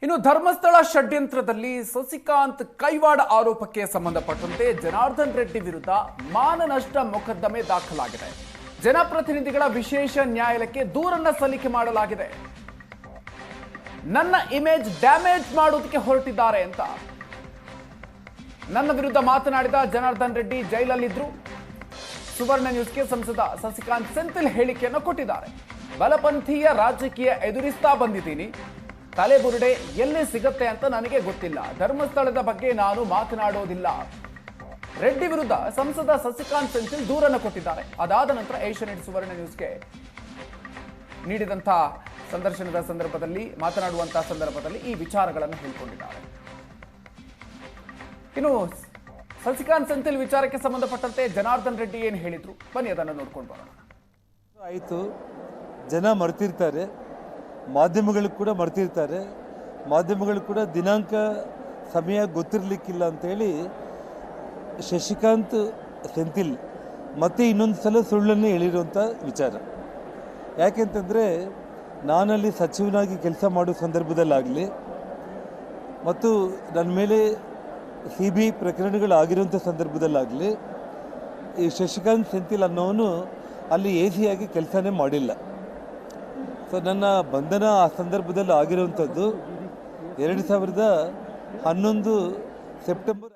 ಇನ್ನು ಧರ್ಮಸ್ಥಳ ಷಡ್ಯಂತ್ರದಲ್ಲಿ ಸಸಿಕಾಂತ್ ಕೈವಾಡ ಆರೋಪಕ್ಕೆ ಸಂಬಂಧಪಟ್ಟಂತೆ ಜನಾರ್ದನ್ ರೆಡ್ಡಿ ವಿರುದ್ಧ ಮಾನನಷ್ಟ ಮೊಕದ್ದಮೆ ದಾಖಲಾಗಿದೆ. ಜನಪ್ರತಿನಿಧಿಗಳ ವಿಶೇಷ ನ್ಯಾಯಾಲಯಕ್ಕೆ ದೂರನ್ನ ಸಲ್ಲಿಕೆ ಮಾಡಲಾಗಿದೆ. ನನ್ನ ಇಮೇಜ್ ಡ್ಯಾಮೇಜ್ ಮಾಡೋದಕ್ಕೆ ಹೊರಟಿದ್ದಾರೆ ಅಂತ ನನ್ನ ವಿರುದ್ಧ ಮಾತನಾಡಿದ ಜನಾರ್ದನ್ ರೆಡ್ಡಿ ಜೈಲಲ್ಲಿದ್ರು. ಸುವರ್ಣ ನ್ಯೂಸ್ಗೆ ಸಂಸದ ಸಸಿಕಾಂತ್ ಸೆಂಥಿಲ್ ಹೇಳಿಕೆಯನ್ನು ಕೊಟ್ಟಿದ್ದಾರೆ. ಬಲಪಂಥೀಯ ರಾಜಕೀಯ ಎದುರಿಸ್ತಾ ಬಂದಿದ್ದೀನಿ. ತಲೆಬುರುಡೆ ಎಲ್ಲಿ ಸಿಗುತ್ತೆ ಅಂತ ನನಗೆ ಗೊತ್ತಿಲ್ಲ. ಧರ್ಮಸ್ಥಳದ ಬಗ್ಗೆ ನಾನು ಮಾತನಾಡೋದಿಲ್ಲ. ರೆಡ್ಡಿ ವಿರುದ್ಧ ಸಂಸದ ಸಸಿಕಾಂತ್ ಸೆಂಥಿಲ್ ದೂರನ್ನು ಕೊಟ್ಟಿದ್ದಾರೆ. ಅದಾದ ನಂತರ ಏಷ್ಯಾನೆಟ್ ಸುವರ್ಣ ನ್ಯೂಸ್ಗೆ ನೀಡಿದಂತಹ ಸಂದರ್ಶನದ ಸಂದರ್ಭದಲ್ಲಿ ಮಾತನಾಡುವಂತಹ ಸಂದರ್ಭದಲ್ಲಿ ಈ ವಿಚಾರಗಳನ್ನು ಹೇಳಿಕೊಂಡಿದ್ದಾರೆ. ಇನ್ನು ಸಸಿಕಾಂತ್ ಸೆಂಥಿಲ್ ವಿಚಾರಕ್ಕೆ ಸಂಬಂಧಪಟ್ಟಂತೆ ಜನಾರ್ದನ್ ರೆಡ್ಡಿ ಏನು ಹೇಳಿದ್ರು ಬನ್ನಿ ಅದನ್ನು ನೋಡ್ಕೊಂಡು ಬರೋಣ. ಆಯಿತು, ಜನ ಮರ್ತಿರ್ತಾರೆ, ಮಾಧ್ಯಮಗಳು ಕೂಡ ಮರ್ತಿರ್ತಾರೆ. ಮಾಧ್ಯಮಗಳು ಕೂಡ ದಿನಾಂಕ ಸಮಯ ಗೊತ್ತಿರಲಿಕ್ಕಿಲ್ಲ ಅಂಥೇಳಿ ಶಶಿಕಾಂತ್ ಸೆಂಥಿಲ್ ಮತ್ತೆ ಇನ್ನೊಂದು ಸಲ ಸುಳ್ಳನ್ನು ಹೇಳಿರುವಂಥ ವಿಚಾರ. ಯಾಕೆಂತಂದರೆ ನಾನಲ್ಲಿ ಸಚಿವನಾಗಿ ಕೆಲಸ ಮಾಡೋ ಸಂದರ್ಭದಲ್ಲಾಗಲಿ ಮತ್ತು ನನ್ನ ಮೇಲೆ CBI ಪ್ರಕರಣಗಳಾಗಿರುವಂಥ ಸಂದರ್ಭದಲ್ಲಾಗಲಿ ಈ ಶಶಿಕಾಂತ್ ಸೆಂಥಿಲ್ ಅನ್ನೋನು ಅಲ್ಲಿ AC ಆಗಿ ಕೆಲಸನೇ ಮಾಡಿಲ್ಲ. ಸೊ ನನ್ನ ಬಂಧನ ಆ ಸಂದರ್ಭದಲ್ಲಿ ಆಗಿರುವಂಥದ್ದು 2011 ಸೆಪ್ಟೆಂಬರ್.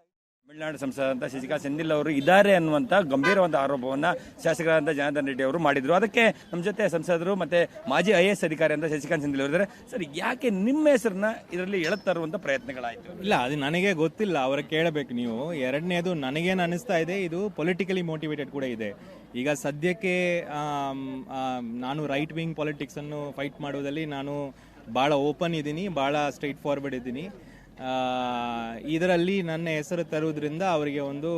ತಮಿಳುನಾಡು ಸಂಸದ ಶಶಿಕಾಂತ್ ಸೆಂಥಿಲ್ ಅವರು ಇದ್ದಾರೆ ಅನ್ನುವಂಥ ಗಂಭೀರವಾದ ಆರೋಪವನ್ನು ಶಾಸಕರಾದಂಥ ಜನಾರ್ದನ್ ರೆಡ್ಡಿ ಅವರು ಮಾಡಿದರು. ಅದಕ್ಕೆ ನಮ್ಮ ಜೊತೆ ಸಂಸದರು ಮತ್ತು ಮಾಜಿ IAS ಅಧಿಕಾರಿ ಅಂತ ಶಶಿಕಾಂತ್ ಸೆಂಥಿಲ್ ಅವರಿದ್ದಾರೆ. ಸರ್, ಯಾಕೆ ನಿಮ್ಮ ಹೆಸರನ್ನ ಇದರಲ್ಲಿ ಎಳತರುವಂಥ ಪ್ರಯತ್ನಗಳಾಯಿತು? ಇಲ್ಲ, ಅದು ನನಗೆ ಗೊತ್ತಿಲ್ಲ, ಅವರ ಕೇಳಬೇಕು ನೀವು. ಎರಡನೇದು, ನನಗೇನು ಅನಿಸ್ತಾ ಇದೆ, ಇದು ಪೊಲಿಟಿಕಲಿ ಮೋಟಿವೇಟೆಡ್ ಕೂಡ ಇದೆ. ಈಗ ಸದ್ಯಕ್ಕೆ ನಾನು ರೈಟ್ ವಿಂಗ್ ಪಾಲಿಟಿಕ್ಸನ್ನು ಫೈಟ್ ಮಾಡೋದಲ್ಲಿ ನಾನು ಭಾಳ ಓಪನ್ ಇದ್ದೀನಿ, ಭಾಳ ಸ್ಟ್ರೈಟ್ ಫಾರ್ವರ್ಡ್ ಇದ್ದೀನಿ. ಇದರಲ್ಲಿ ನನ್ನ ಹೆಸರು ತರುವುದರಿಂದ ಅವರಿಗೆ ಒಂದು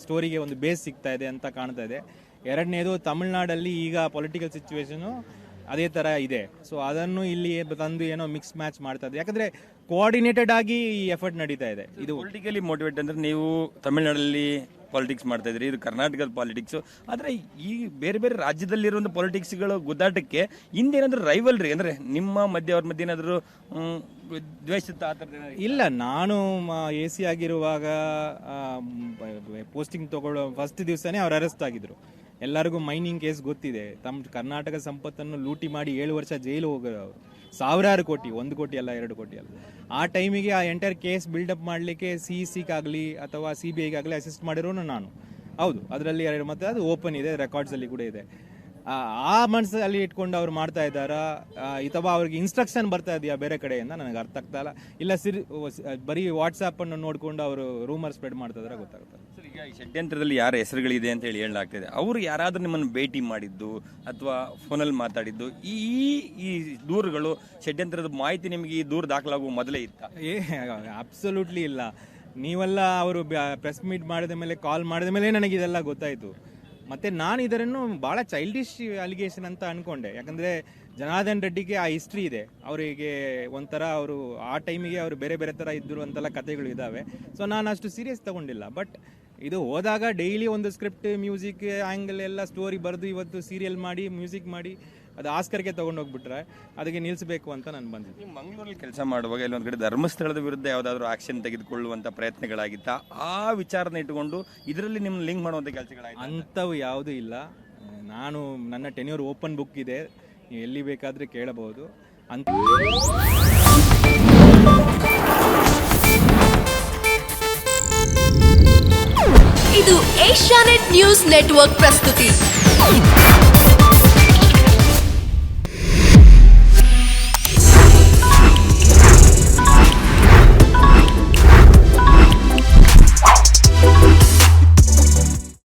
ಸ್ಟೋರಿಗೆ ಒಂದು ಬೇಸ್ ಸಿಗ್ತಾ ಇದೆ ಅಂತ ಕಾಣ್ತಾ ಇದೆ. ಎರಡನೇದು, ತಮಿಳ್ನಾಡಲ್ಲಿ ಈಗ ಪೊಲಿಟಿಕಲ್ ಸಿಚುವೇಶನು ಅದೇ ಥರ ಇದೆ. ಸೊ ಅದನ್ನು ಇಲ್ಲಿ ತಂದು ಏನೋ ಮಿಕ್ಸ್ ಮ್ಯಾಚ್ ಮಾಡ್ತಾ ಇದೆ. ಯಾಕಂದರೆ ಕೋಆರ್ಡಿನೇಟೆಡ್ ಆಗಿ ಈ ಎಫರ್ಟ್ ನಡೀತಾ ಇದೆ. ಇದು ಪೊಲಿಟಿಕಲಿ ಮೋಟಿವೇಟ್ ಅಂದರೆ ನೀವು ತಮಿಳ್ನಾಡಲ್ಲಿ ಪಾಲಿಟಿಕ್ಸ್ ಮಾಡ್ತಾ ಇದ್ರಿ, ಇದು ಕರ್ನಾಟಕದ ಪಾಲಿಟಿಕ್ಸು. ಆದರೆ ಈ ಬೇರೆ ಬೇರೆ ರಾಜ್ಯದಲ್ಲಿರುವಂಥ ಪಾಲಿಟಿಕ್ಸ್ಗಳು ಗುದ್ದಾಟಕ್ಕೆ ಹಿಂದೇನಾದರೂ ರೈವಲ್ರಿ ಅಂದರೆ ನಿಮ್ಮ ಮಧ್ಯೆ ಅವ್ರ ಮಧ್ಯೆ ಏನಾದರೂ ದ್ವೇಷಿತ ಆ ಥರದ್ದು? ಇಲ್ಲ, ನಾನು AC ಆಗಿರುವಾಗ ಪೋಸ್ಟಿಂಗ್ ತಗೊಳ್ಳೋ ಫಸ್ಟ್ ದಿವಸನೇ ಅವ್ರು ಅರೆಸ್ಟ್ ಆಗಿದ್ರು. ಎಲ್ಲರಿಗೂ ಮೈನಿಂಗ್ ಕೇಸ್ ಗೊತ್ತಿದೆ. ತಮ್ಮ ಕರ್ನಾಟಕ ಸಂಪತ್ತನ್ನು ಲೂಟಿ ಮಾಡಿ 7 ವರ್ಷ ಜೈಲು ಹೋಗೋರು ಅವರು. ಸಾವಿರಾರು ಕೋಟಿ, 1 ಕೋಟಿ ಅಲ್ಲ, 2 ಕೋಟಿ ಅಲ್ಲ. ಆ ಟೈಮಿಗೆ ಆ ಎಂಟೈರ್ ಕೇಸ್ ಬಿಲ್ಡಪ್ ಮಾಡಲಿಕ್ಕೆ CECಗಾಗಲಿ ಅಥವಾ CBIಗಾಗಲಿ ಅಸಿಸ್ಟ್ ಮಾಡಿರೋನು ನಾನು. ಹೌದು, ಅದರಲ್ಲಿ ಮತ್ತೆ ಅದು ಓಪನ್ ಇದೆ, ರೆಕಾರ್ಡ್ಸಲ್ಲಿ ಕೂಡ ಇದೆ. ಆ ಮನಸ್ಸಲ್ಲಿ ಇಟ್ಕೊಂಡು ಅವ್ರು ಮಾಡ್ತಾ ಇದ್ದಾರಾ ಅಥವಾ ಅವ್ರಿಗೆ ಇನ್ಸ್ಟ್ರಕ್ಷನ್ ಬರ್ತಾ ಇದೆಯಾ ಬೇರೆ ಕಡೆಯಿಂದ ನನಗೆ ಅರ್ಥ ಆಗ್ತಾ ಇಲ್ಲ. ಇಲ್ಲ ಬರೀ ವಾಟ್ಸಾಪನ್ನು ನೋಡಿಕೊಂಡು ಅವರು ರೂಮರ್ ಸ್ಪ್ರೆಡ್ ಮಾಡ್ತಾ ಇದ್ದಾರೆ ಗೊತ್ತಾಗುತ್ತೆ. ಸರ್, ಈಗ ಈ ಷಡ್ಯಂತ್ರದಲ್ಲಿ ಯಾರ ಹೆಸರುಗಳಿದೆ ಅಂತ ಹೇಳಿ ಹೇಳಲಾಗ್ತಿದೆ. ಅವರು ಯಾರಾದರೂ ನಿಮ್ಮನ್ನು ಭೇಟಿ ಮಾಡಿದ್ದು ಅಥವಾ ಫೋನಲ್ಲಿ ಮಾತಾಡಿದ್ದು, ಈ ದೂರುಗಳು ಷಡ್ಯಂತ್ರದ ಮಾಹಿತಿ ನಿಮಗೆ ಈ ದೂರು ದಾಖಲಾಗುವ ಮೊದಲೇ ಇತ್ತ? ಅಬ್ಸಲ್ಯೂಟ್ಲಿ ಇಲ್ಲ. ನೀವೆಲ್ಲ ಅವರು ಪ್ರೆಸ್ ಮೀಟ್ ಮಾಡಿದ ಮೇಲೆ, ಕಾಲ್ ಮಾಡಿದ ಮೇಲೆ ನನಗೆ ಇದೆಲ್ಲ ಗೊತ್ತಾಯಿತು. ಮತ್ತು ನಾನು ಇದನ್ನು ಭಾಳ ಚೈಲ್ಡಿಶ್ ಅಲಿಗೇಷನ್ ಅಂತ ಅಂದ್ಕೊಂಡೆ. ಯಾಕಂದರೆ ಜನಾರ್ದನ್ ರೆಡ್ಡಿಗೆ ಆ ಹಿಸ್ಟ್ರಿ ಇದೆ. ಅವರಿಗೆ ಒಂಥರ ಅವರು ಆ ಟೈಮಿಗೆ ಅವರು ಬೇರೆ ಬೇರೆ ಥರ ಇದ್ದರು ಅಂತೆಲ್ಲ ಕಥೆಗಳು ಇದ್ದಾವೆ. ಸೊ ನಾನು ಅಷ್ಟು ಸೀರಿಯಸ್ ತೊಗೊಂಡಿಲ್ಲ. ಬಟ್ ಇದು ಹೋದಾಗ ಡೈಲಿ ಒಂದು ಸ್ಕ್ರಿಪ್ಟ್, ಮ್ಯೂಸಿಕ್ ಆ್ಯಂಗಲ್ ಎಲ್ಲ ಸ್ಟೋರಿ ಬರೆದು ಇವತ್ತು ಸೀರಿಯಲ್ ಮಾಡಿ ಮ್ಯೂಸಿಕ್ ಮಾಡಿ ಅದು ಆಸ್ಕರ್ಗೆ ತೊಗೊಂಡೋಗ್ಬಿಟ್ರೆ ಅದಕ್ಕೆ ನಿಲ್ಲಿಸಬೇಕು ಅಂತ ನಾನು ಬಂದಿದ್ದೆ. ನೀವು ಮಂಗಳೂರಲ್ಲಿ ಕೆಲಸ ಮಾಡುವಾಗ ಇಲ್ಲೊಂದು ಕಡೆ ಧರ್ಮಸ್ಥಳದ ವಿರುದ್ಧ ಯಾವುದಾದ್ರೂ ಆಕ್ಷನ್ ತೆಗೆದುಕೊಳ್ಳುವಂಥ ಪ್ರಯತ್ನಗಳಾಗಿತ್ತಾ? ಆ ವಿಚಾರನ ಇಟ್ಟುಕೊಂಡು ಇದರಲ್ಲಿ ನಿಮ್ಮ ಲಿಂಕ್ ಮಾಡುವಂಥ ಕೆಲಸಗಳಾಗಿತ್ತು? ಅಂಥವು ಯಾವುದೂ ಇಲ್ಲ. ನಾನು ನನ್ನ ಟೆನ್ಯೂರ್ ಓಪನ್ ಬುಕ್ ಇದೆ, ನೀವು ಎಲ್ಲಿ ಬೇಕಾದರೆ ಕೇಳಬಹುದು. ಇದು ಏಷ್ಯಾನೆಟ್ ನ್ಯೂಸ್ ನೆಟ್ವರ್ಕ್ ಪ್ರಸ್ತುತಿ.